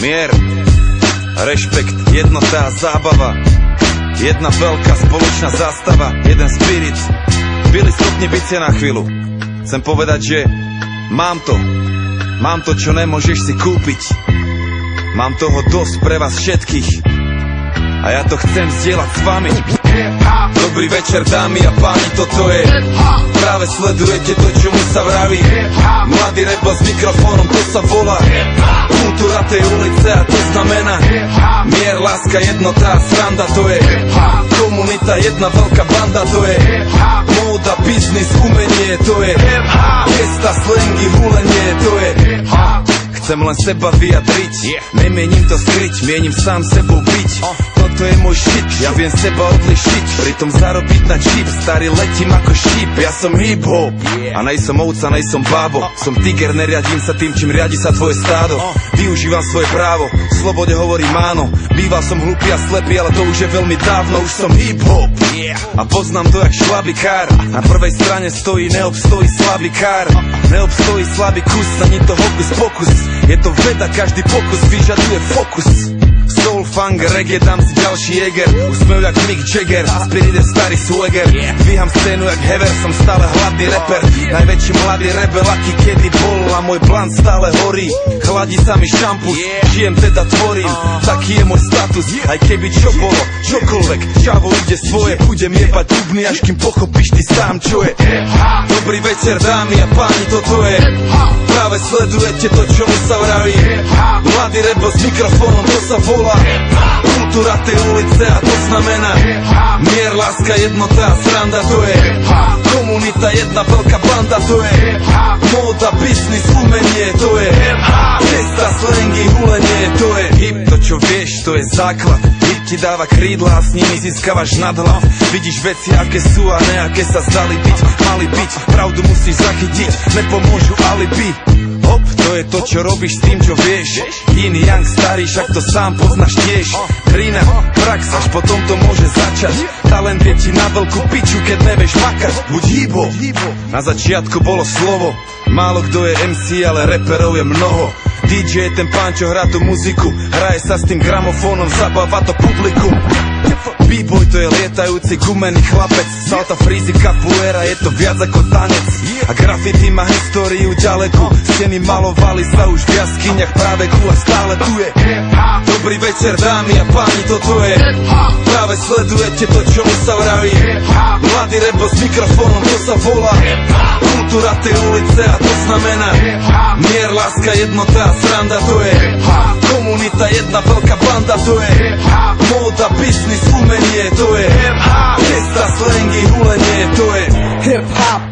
Mier, rešpekt, jednota a zábava. Jedna veľká spoločná zástava, jeden spirit. Byli schopní byť sa na chvíľu. Chcem povedať, že mám to, čo nemôžeš si kúpiť. Mám toho dosť pre vás všetkých a ja to chcem zdieľať s vami. Dobrý večer, dámy a páni, toto je práve sledujete to, čo mu sa vraví. Mladý rebel s mikrofónom, to sa volá kultúra tej ulice a to znamená mier, láska, jednota a sranda. To je komunita, jedna veľká banda. To je móda, biznis, umenie. To je gesta, slangy, hulenie. To je chcem len seba vyjadriť, nemienim to skryť, mienim sám sebou byť. Toto je môj shit, ja viem seba odlišiť, pritom zarobiť na čip, starý letím ako šíp. Ja som hip-hop a nejsom ovca, nejsom bábo. Som tiger, neriadím sa tým, čím riadi sa tvoje stádo. Využívam svoje právo, slobode hovorím áno. Býval som hlupý a slepý, ale to už je veľmi dávno. Už som hip-hop a poznám to jak šlabikár. Na prvej strane stojí, neobstojí slabikár. Neobstojí slabý kus, ani to hokus pokus. Je to veda, každý pokus vyžaduje fokus. Soul, funk, reggae, dám si ďalší Jäger. Úsmev jak Mick Jagger, spirit je starý swagger. Dvíham scénu jak Hever, som stále hladný rapper. Najväčší mladý rebel, aký kedy bol. A môj blant stále horí, chladí sa mi šampus. Žijem teda tvorím, taký je môj status. Aj keby čo bolo, čokoľvek, čavo ide svoje. Budem jebať dubny, až kým pochopíš ty sám, čo je. Dobrý večer, dámy a páni, toto je práve sledujete to, čo mu sa vraví. Mladý rebel s mikrofónom, to sa volá kultúra tej ulice a to znamená mier, láska, jednota a sranda. To je komunita, jedna veľká banda. To je móda, biznis, umenie. To je gesta, slangy, hulenie. To je hip, to čo vieš, to je základ. Hip ti dáva krídla a s nimi získavaš nadhlav. Vidíš veci, aké sú a ne aké sa zdali byť. Mali byť, pravdu musíš zachytiť, nepomôžu alibi. Hop, to je to, čo robíš s tým, čo vieš. Yin, yang, starý, však to sám poznáš tiež. Drina, prax, až potom to môže začať. Talent je ti na veľkú piču, keď nevieš makať. Buď hip-hop. Na začiatku bolo slovo, málo kto je MC, ale reperov je mnoho. DJ je ten pán, čo hrá tú muziku, hraje sa s tým gramofónom, zabáva to publikum. B-boy to je lietajúci gumený chlapec. Salta, freezy, capoeira, je to viac ako tanec. A graffiti má históriu ďalekú. Steny malovali sa už v jaskyniach práveku a stále tu je. Dobrý večer, dámy a páni, toto je práve sledujete to, čo mu sa vraví. Mladý rebel s mikrofónom, to sa volá kultúra tej ulice a to znamená mier, láska, jednota a sranda. To je komunita, jedna veľká banda. To je móda, biznis, umenie. To je gesta, slangy, hulenie. To je hip-hop.